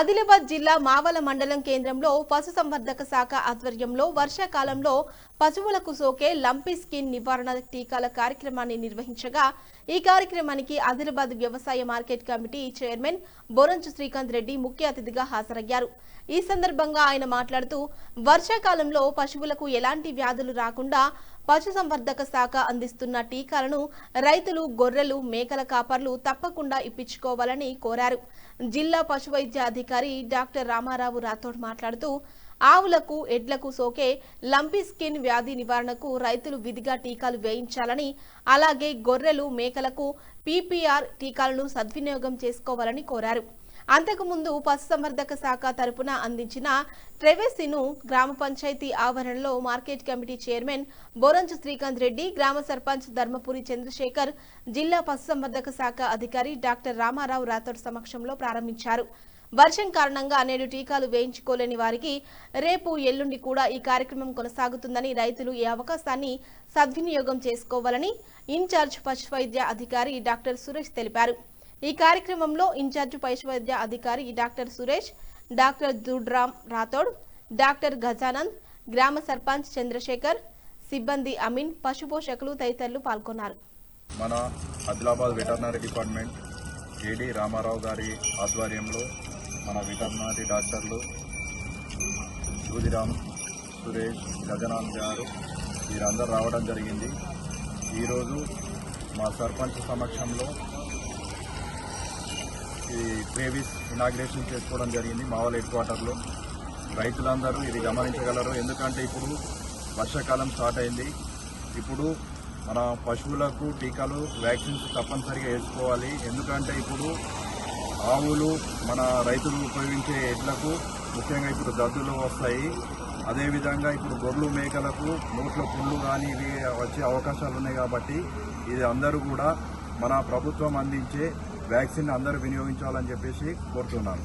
ఆదిలాబాద్ జిల్లా మావల మండలం కేంద్రంలో పశుసంవర్ధక శాఖ ఆధ్వర్యంలో వర్షాకాలంలో పశువులకు సోకే లంపీ స్కిన్ నివారణ టీకాల కార్యక్రమాన్ని నిర్వహించగా ఈ కార్యక్రమానికి ఆదిలాబాద్ వ్యవసాయ market committee chairman Boranchu Srikanth Reddy ముఖ్య అతిథిగా హాజరయ్యారు. ఈ సందర్భంగా ఆయన మాట్లాడుతూ వర్షాకాలంలో పశువులకు ఎలాంటి వ్యాధులు రాకుండా పశుసంవర్ధక శాఖ అందిస్తున్న టీకాలను రైతులు, గొర్రెలు, మేకల కాపర్లు తప్పకుండా ఇప్పించుకోవాలని కోరారు. జిల్లా పశువైద్య అధికారి డాక్టర్ రామారావు రాథోడ్ మాట్లాడుతూ ఆవులకు, ఎడ్లకు సోకే లంపీ స్కిన్ వ్యాధి నివారణకు రైతులు విధిగా టీకాలు వేయించాలని, అలాగే గొర్రెలు, మేకలకు పీపీఆర్ టీకాలను సద్వినియోగం చేసుకోవాలని కోరారు. అంతకుముందు పశుసంవర్ధక శాఖ తరపున అందించిన ట్రెవెసిను గ్రామ పంచాయతీ ఆవరణలో market committee chairman Boranchu Srikanth Reddy, గ్రామ సర్పంచ్ ధర్మపురి చంద్రశేఖర్, జిల్లా పశుసంవర్ధక శాఖ అధికారి డాక్టర్ రామారావు రాథోడ్ సమక్షంలో ప్రారంభించారు. వర్షం కారణంగా నేడు టీకాలు వేయించుకోలేని వారికి రేపు, ఎల్లుండి కూడా ఈ కార్యక్రమం కొనసాగుతుందని, రైతులు ఈ అవకాశాన్ని సద్వినియోగం చేసుకోవాలని ఇన్ఛార్జ్ పశువైద్య అధికారి డాక్టర్ సురేష్ తెలిపారు. ఈ కార్యక్రమంలో ఇన్ఛార్జ్ పశువైద్య అధికారి doctor Suresh, doctor Dudram Rathod, doctor Gajanand, గ్రామ సర్పంచ్ చంద్రశేఖర్, సిబ్బంది అమీన్, పశుపోషకులు తదితరులు పాల్గొన్నారు. మన Adilabad veterinary department AD Ramarao గారి ఆధ్వర్యంలో మన వెటర్నరీ డాక్టర్లు దుదిరామ్, సురేష్, గజానంద్ గారు వీరందరూ రావడం జరిగింది. ఈరోజు మా సర్పంచ్ సమక్షంలో ఈ ట్రేవిస్ ఇనాగ్రేషన్ చేసుకోవడం జరిగింది. మావల్ హెడ్ క్వార్టర్లో రైతులందరూ ఇది గమనించగలరు. ఎందుకంటే ఇప్పుడు వర్షాకాలం స్టార్ట్ అయింది. ఇప్పుడు మన పశువులకు టీకాలు, వ్యాక్సిన్స్ తప్పనిసరిగా వేసుకోవాలి. ఎందుకంటే ఇప్పుడు ఆవులు, మన రైతులు ఉపయోగించే ఎడ్లకు ముఖ్యంగా ఇప్పుడు దద్దులు వస్తాయి. అదేవిధంగా ఇప్పుడు గొర్రెలు, మేకలకు నోట్లో పుండ్లు కానీ ఇవి వచ్చే అవకాశాలు ఉన్నాయి. కాబట్టి ఇది అందరూ కూడా మన ప్రభుత్వం అందించే వ్యాక్సిన్ అందరూ వినియోగించాలని చెప్పేసి కోరుతున్నాను.